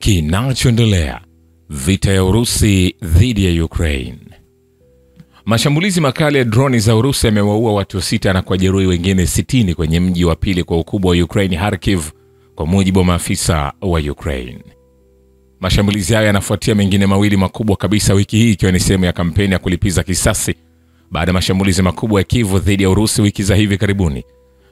Kinachoendelea: vita ya Urusi dhidi ya Ukraine. Mashambulizi makali ya droni za Urusi yamewaua watu 6 na kujeruhi wengine 60 kwenye mji wa pili kwa ukubwa wa Ukraine, Kharkiv, kwa mujibu wa maafisa wa Ukraine. Mashambulizi hayo yanafuatia mengine mawili makubwa kabisa wiki hii, ikiwa ni sehemu ya kampeni ya kulipiza kisasi baada ya mashambulizi makubwa ya Kyiv dhidi ya Urusi wiki za hivi karibuni.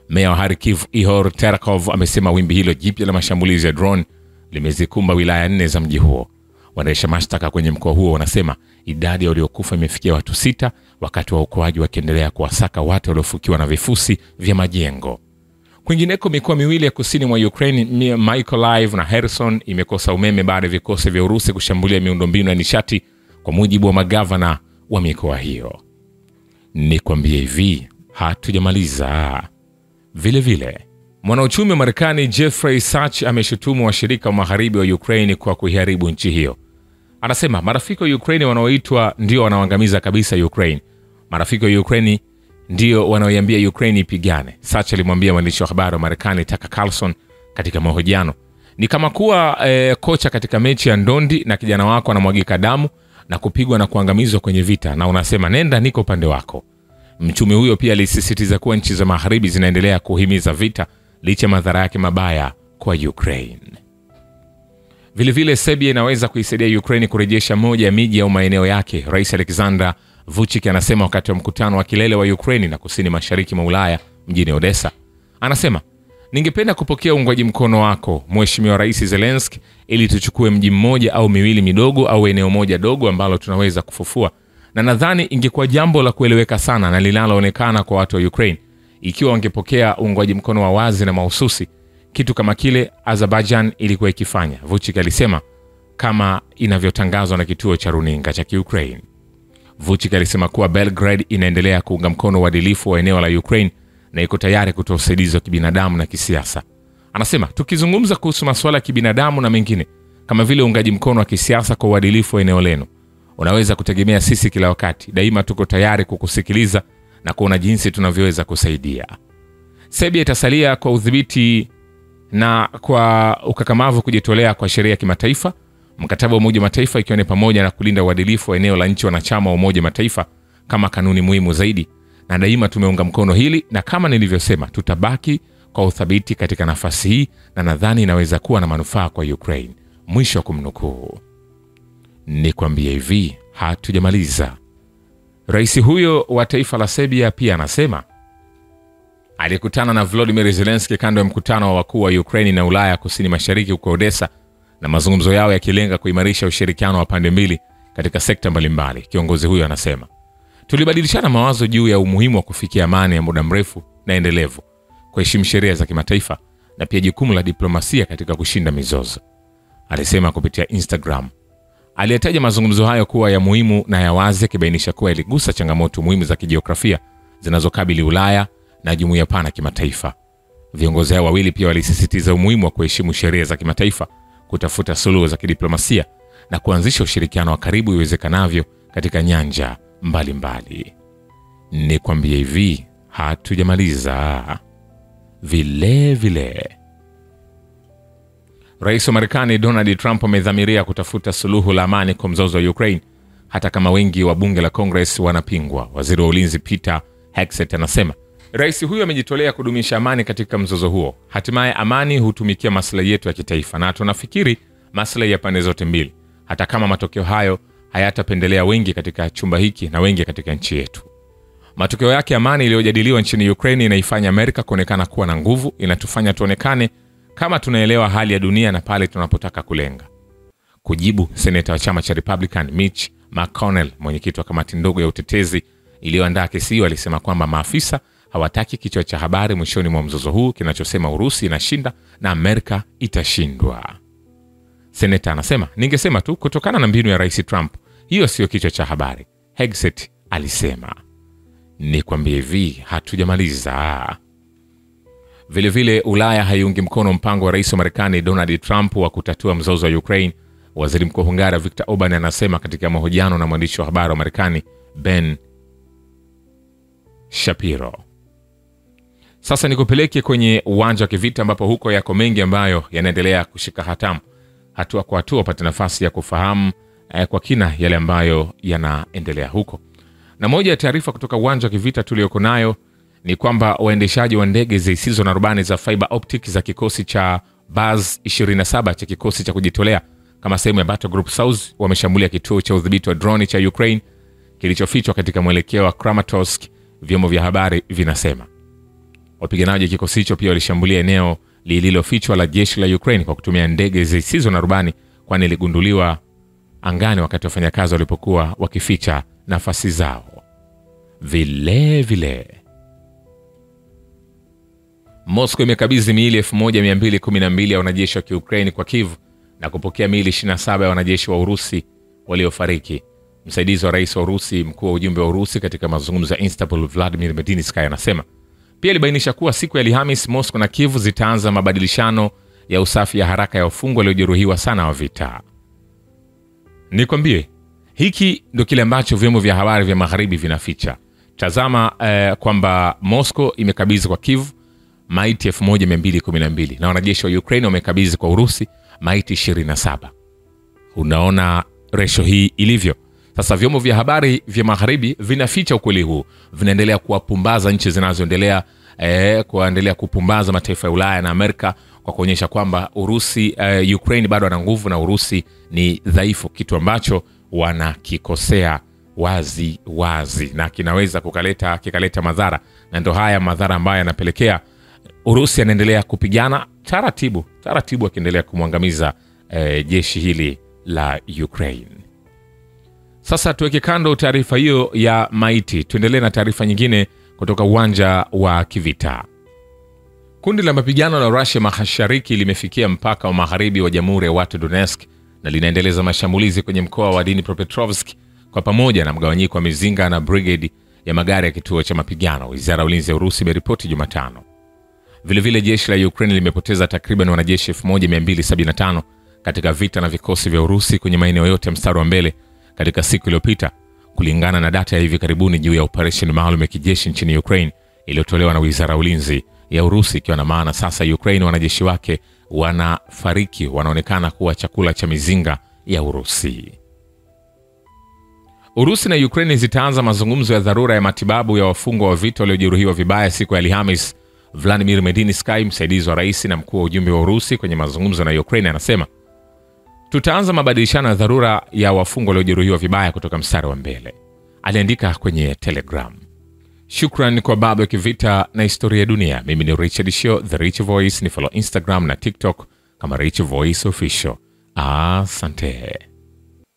Meya wa Kharkiv, Ihor Terakov, amesema wimbi hilo jipya la mashambulizi ya drone limezikumba wilaya 4 za mji huo. Waendesha mashtaka kwenye mkoa huo wanasema idadi ya waliokufa imefikia watu 6, wakati wa uokoaji wakiendelea kuwasaka watu waliofukiwa na vifusi vya majengo. Kwingineko, mikoa miwili ya kusini mwa Ukraine, Mykolaiv na Kherson, imekosa umeme baada ya vikosi vya Urusi kushambulia miundombinu ya nishati, kwa mujibu wa magavana wa mikoa hiyo. Nikwambie hivi, hatujamaliza. Vile mwanauchumi wa Marekani Jeffrey Sachs ameshutumu washirika wa magharibi wa Ukraine kwa kuiharibu nchi hiyo. Anasema marafiki wa Ukraine wanaoitwa ndio wanaoangamiza kabisa Ukraine. Marafiki wa Ukraine ndio wanaoiambia Ukraine ipigane. Sachs alimwambia mwandishi wa habari wa Marekani Tucker Carlson katika mahojiano, ni kama kuwa kocha katika mechi ya ndondi na kijana wako anamwagika damu na kupigwa na kuangamizwa kwenye vita, na unasema nenda, niko upande wako. Mchumi huyo pia alisisitiza kuwa nchi za magharibi zinaendelea kuhimiza vita licha madhara yake mabaya kwa Ukraine. Vile Serbia inaweza kuisaidia Ukraine kurejesha moja ya miji au maeneo yake, Rais Alexander Vučić anasema wakati wa mkutano wa kilele wa Ukraine na kusini mashariki mwa Ulaya mjini Odessa. Anasema, ningependa kupokea uungwaji mkono wako Mheshimiwa Rais Zelensky ili tuchukue mji mmoja au miwili midogo au eneo moja dogo ambalo tunaweza kufufua, na nadhani ingekuwa jambo la kueleweka sana na linaloonekana kwa watu wa Ukraine ikiwa wangepokea uungwaji mkono wa wazi na mahususi, kitu kama kile Azerbaijan ilikuwa ikifanya, Vučić alisema, kama inavyotangazwa na kituo cha runinga cha Ukraine. Vučić alisema kuwa Belgrade inaendelea kuunga mkono uadilifu wa eneo la Ukraine na iko tayari kutoa usaidizi wa kibinadamu na kisiasa. Anasema, tukizungumza kuhusu masuala ya kibinadamu na mengine kama vile uungaji mkono wa kisiasa kwa uadilifu wa eneo lenu, unaweza kutegemea sisi kila wakati. Daima tuko tayari kukusikiliza na kuona jinsi tunavyoweza kusaidia. Serbia itasalia kwa udhibiti na kwa ukakamavu kujitolea kwa sheria ya kimataifa, mkataba wa Umoja wa Mataifa, ikiwa ni pamoja na kulinda uadilifu wa eneo la nchi wanachama wa Umoja wa Mataifa kama kanuni muhimu zaidi, na daima tumeunga mkono hili, na kama nilivyosema tutabaki kwa uthabiti katika nafasi hii, na nadhani inaweza kuwa na manufaa kwa Ukraine. Mwisho wa kumnukuu. Nikwambie hivi, hatujamaliza. Rais huyo wa taifa la Serbia pia anasema alikutana na Volodymyr Zelensky kando ya mkutano wa wakuu wa Ukraine na Ulaya kusini mashariki huko Odessa, na mazungumzo yao yakilenga kuimarisha ushirikiano wa pande mbili katika sekta mbalimbali. Kiongozi huyo anasema, tulibadilishana mawazo juu ya umuhimu wa kufikia amani ya muda mrefu na endelevu, kuheshimu sheria za kimataifa na pia jukumu la diplomasia katika kushinda mizozo, alisema kupitia Instagram. Aliyetaja mazungumzo hayo kuwa ya muhimu na ya wazi, akibainisha kuwa iligusa changamoto muhimu za kijiografia zinazokabili Ulaya na jumuiya pana kimataifa. Viongozi hao wawili pia walisisitiza umuhimu wa kuheshimu sheria za kimataifa, kutafuta suluhu za kidiplomasia na kuanzisha ushirikiano wa karibu iwezekanavyo katika nyanja mbalimbali. Nikwambie hivi, hatujamaliza. Vile Rais wa Marekani Donald Trump amedhamiria kutafuta suluhu la amani kwa mzozo wa Ukraine hata kama wengi wa bunge la Congress wanapingwa. Waziri wa Ulinzi Peter Hegseth anasema, rais huyo amejitolea kudumisha amani katika mzozo huo. Hatimaye amani hutumikia maslahi yetu ya kitaifa, na tunafikiri maslahi ya pande zote mbili, hata kama matokeo hayo hayatapendelea wengi katika chumba hiki na wengi katika nchi yetu. Matokeo yake, amani iliyojadiliwa nchini Ukraine inaifanya Amerika kuonekana kuwa na nguvu, inatufanya tuonekane kama tunaelewa hali ya dunia na pale tunapotaka kulenga. Kujibu, seneta wa chama cha Republican Mitch McConnell, mwenyekiti wa kamati ndogo ya utetezi iliyoandaa kesi hiyo, alisema kwamba maafisa hawataki kichwa cha habari mwishoni mwa mzozo huu kinachosema Urusi inashinda na Amerika itashindwa. Seneta anasema, ningesema tu kutokana na mbinu ya Rais Trump, hiyo sio kichwa cha habari, Hegseth alisema. Nikwambie hivi, hatujamaliza. Vile Ulaya haiungi mkono mpango wa Rais wa Marekani Donald Trump wa kutatua mzozo wa Ukraine. Waziri Mkuu wa Hungaria Viktor Orban anasema katika mahojiano na mwandishi wa habari wa Marekani Ben Shapiro. Sasa nikupeleke kwenye uwanja wa kivita ambapo huko yako mengi ambayo yanaendelea kushika hatamu. hatua kwa hatua upate nafasi ya kufahamu kwa kina yale ambayo yanaendelea huko. Na moja ya taarifa kutoka uwanja wa kivita tulioko nayo ni kwamba waendeshaji wa ndege zisizo na rubani za fiber optic za kikosi cha Baz 27 cha kikosi cha kujitolea kama sehemu ya Battle Group South wameshambulia kituo cha udhibiti wa drone cha Ukraine kilichofichwa katika mwelekeo wa Kramatorsk, vyombo vya habari vinasema. Wapiganaji wa kikosi hicho pia walishambulia eneo lililofichwa la jeshi la Ukraine kwa kutumia ndege zisizo na rubani, kwani iligunduliwa angani wakati wafanyakazi walipokuwa wakificha nafasi zao. Vile Moscow imekabidhi miili 1212 ya wanajeshi wa Ukraine kwa Kiev na kupokea miili 27 ya wanajeshi wa Urusi waliofariki. Msaidizi wa rais wa Urusi, mkuu wa ujumbe wa Urusi katika mazungumzo ya Istanbul, Vladimir Medinsky anasema. Pia alibainisha kuwa siku ya Alhamisi Moscow na Kiev zitaanza mabadilishano ya usafi ya haraka ya wafungwa waliojeruhiwa sana wa vita. Nikwambie, hiki ndio kile ambacho vyombo vya habari vya magharibi vinaficha. Tazama kwamba Moscow imekabidhi kwa Kiev maiti 1212 na wanajeshi wa Ukraine wamekabidhi kwa Urusi maiti 27. Unaona ratio hii ilivyo. Sasa vyombo vya habari vya magharibi vinaficha ukweli huu, vinaendelea kuwapumbaza nchi zinazoendelea kuendelea kupumbaza mataifa ya Ulaya na Amerika kwa kuonyesha kwamba Urusi Ukraine bado ana nguvu na Urusi ni dhaifu, kitu ambacho wanakikosea wazi na kinaweza kikaleta madhara, na ndio haya madhara ambayo yanapelekea Urusi anaendelea kupigana taratibu akiendelea kumwangamiza jeshi hili la Ukraine. Sasa tuweke kando taarifa hiyo ya maiti, tuendelee na taarifa nyingine kutoka uwanja wa kivita. Kundi la mapigano la Russia mashariki limefikia mpaka wa magharibi wa Jamhuri ya Watu Donetsk na linaendeleza mashambulizi kwenye mkoa wa Dnipropetrovsk kwa pamoja na mgawanyiko wa mizinga na brigade ya magari ya kituo cha mapigano, Wizara ya Ulinzi ya Urusi imeripoti Jumatano. Vilevile jeshi la Ukraine limepoteza takriban wanajeshi 1275 katika vita na vikosi vya Urusi kwenye maeneo yote ya mstari wa mbele katika siku iliyopita, kulingana na data ya hivi karibuni juu ya operation maalum ya kijeshi nchini Ukraine iliyotolewa na Wizara ya Ulinzi ya Urusi, ikiwa na maana sasa Ukraine wanajeshi wake wanaonekana kuwa chakula cha mizinga ya Urusi. Urusi na Ukraine zitaanza mazungumzo ya dharura ya matibabu ya wafungwa wa vita waliojeruhiwa vibaya siku ya Alhamisi. Vladimir Medinsky, msaidizi wa rais na mkuu wa ujumbe wa Urusi kwenye mazungumzo na Ukraine, anasema, tutaanza mabadilishano ya dharura ya wafungwa waliojeruhiwa vibaya kutoka mstari wa mbele, aliandika kwenye Telegram. Shukran kwa Baba ya Kivita na Historia ya Dunia. Mimi ni Richard Show, The Rich Voice. Ni follow Instagram na TikTok kama Rich Voice Official. Asante.